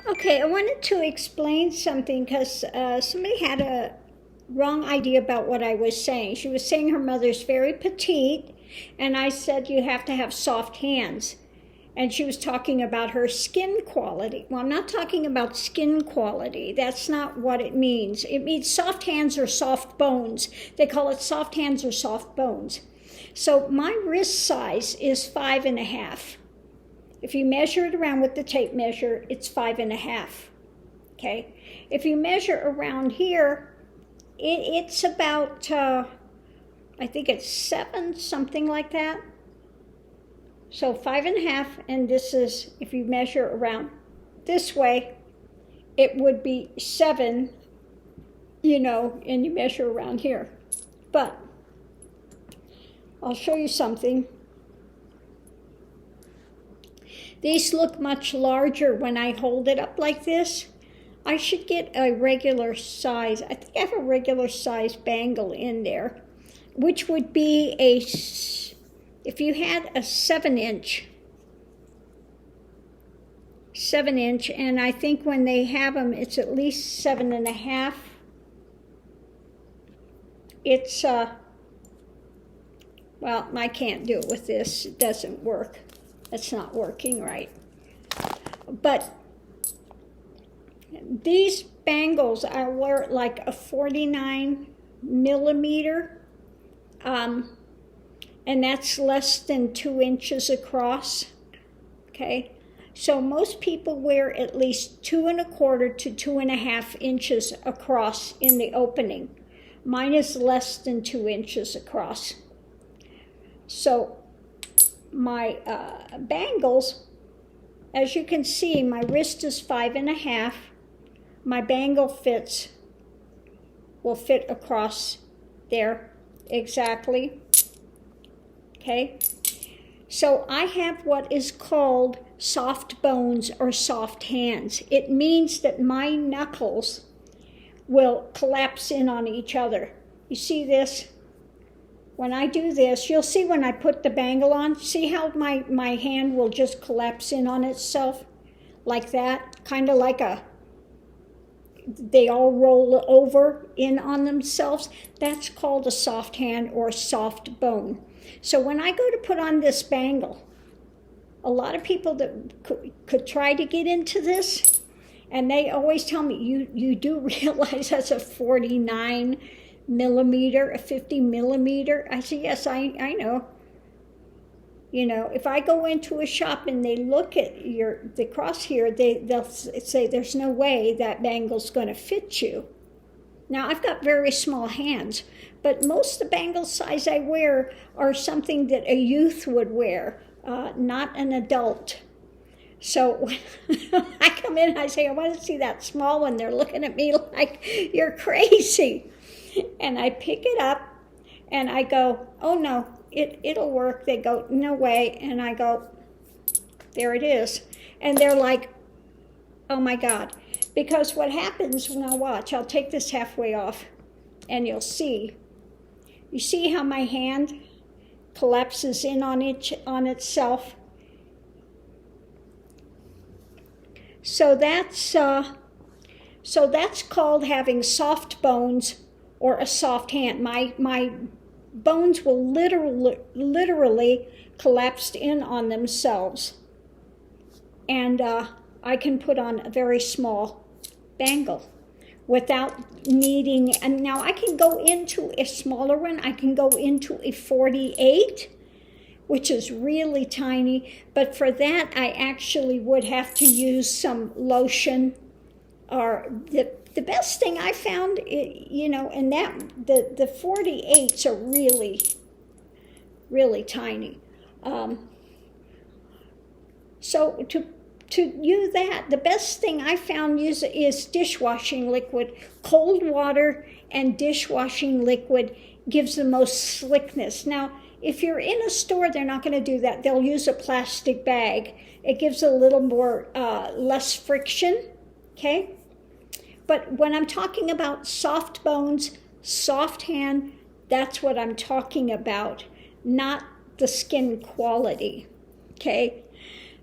Okay, I wanted to explain something because somebody had a wrong idea about what I was saying. She was saying her mother's very petite, and I said you have to have soft hands. And she was talking about her skin quality. Well, I'm not talking about skin quality. That's not what it means. It means soft hands or soft bones. They call it soft hands or soft bones. So my wrist size is 5.5. If you measure it around with the tape measure, it's 5.5. Okay. If you measure around here, it's about, I think it's 7, something like that. So 5.5, and this is, if you measure around this way, it would be 7, and you measure around here. But I'll show you something. These look much larger when I hold it up like this. I should get a regular size. I think I have a regular size bangle in there, which would be if you had a 7-inch, and I think when they have them, it's at least 7.5. It's, well, I can't do it with this. It doesn't work. It's not working right. But these bangles, I wear like a 49 millimeter, and that's less than 2 inches across, okay? So most people wear at least 2.25 to 2.5 inches across in the opening. Mine is less than 2 inches across. So my bangles, as you can see, my wrist is 5.5. My bangle will fit across there exactly. Okay, so I have what is called soft bones or soft hands. It means that my knuckles will collapse in on each other. You see this? When I do this, you'll see when I put the bangle on, see how my hand will just collapse in on itself like that, kind of like they all roll over in on themselves. That's called a soft hand or soft bone. So when I go to put on this bangle, a lot of people that could try to get into this, and they always tell me, you do realize that's a 49 millimeter, a 50 millimeter? I say, yes, I know. If I go into a shop and they look at the crosshair, they'll say, there's no way that bangle's going to fit you. Now, I've got very small hands, but most of the bangle size I wear are something that a youth would wear, not an adult. So when I come in and I say, I want to see that small one, they're looking at me like, you're crazy. And I pick it up and I go, oh no, it'll work. They go, no way. And I go, there it is. And they're like, oh my God. Because what happens when I watch, I'll take this halfway off and you'll see. You see how my hand collapses in on itself? So that's called having soft bones or a soft hand. My bones will literally collapse in on themselves. And I can put on a very small bangle without needing, and now I can go into a smaller one. I can go into a 48, which is really tiny, but for that I actually would have to use some lotion, or the best thing I found, and that the 48s are really, really tiny. So to use that, the best thing I found is dishwashing liquid. Cold water and dishwashing liquid gives the most slickness. Now, if you're in a store, they're not going to do that. They'll use a plastic bag. It gives a little more, less friction, okay? But when I'm talking about soft bones, soft hand, that's what I'm talking about, not the skin quality, okay?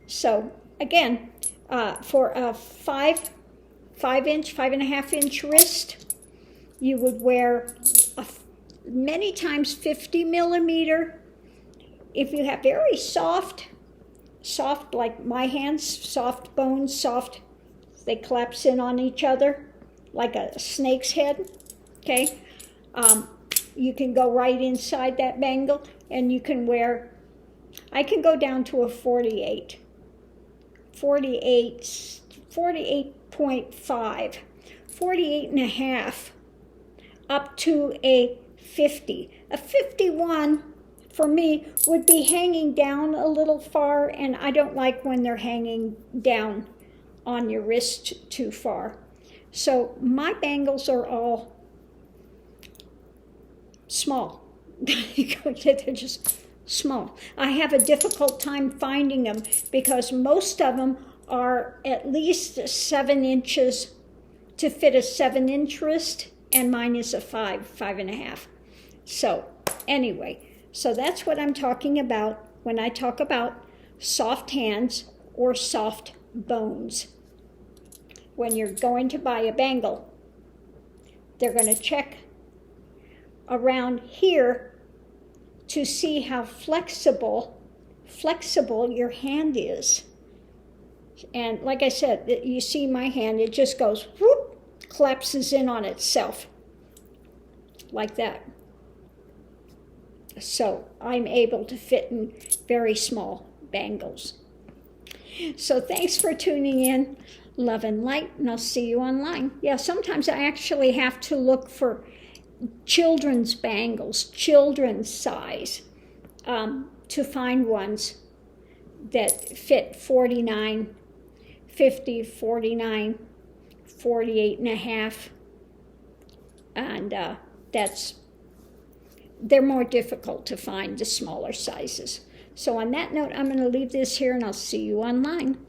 So again, for a 5.5-inch wrist, you would wear many times 50 millimeter. If you have very soft like my hands, soft bones, they collapse in on each other like a snake's head, okay? You can go right inside that bangle, and you can wear, I can go down to a 48.5, 48.5, up to a 50. A 51 for me would be hanging down a little far, and I don't like when they're hanging down on your wrist too far. So my bangles are all small. They're just small. I have a difficult time finding them because most of them are at least 7 inches to fit a 7-inch wrist, and mine is a 5.5. So anyway, so that's what I'm talking about when I talk about soft hands or soft bones. When you're going to buy a bangle, they're going to check around here to see how flexible your hand is. And like I said, you see my hand, it just goes whoop, collapses in on itself like that. So I'm able to fit in very small bangles. So thanks for tuning in. Love and light, and I'll see you online. Yeah, sometimes I actually have to look for children's bangles, children's size, to find ones that fit 49, 50, 49, 48.5, and they're more difficult to find, the smaller sizes. So on that note, I'm going to leave this here, and I'll see you online.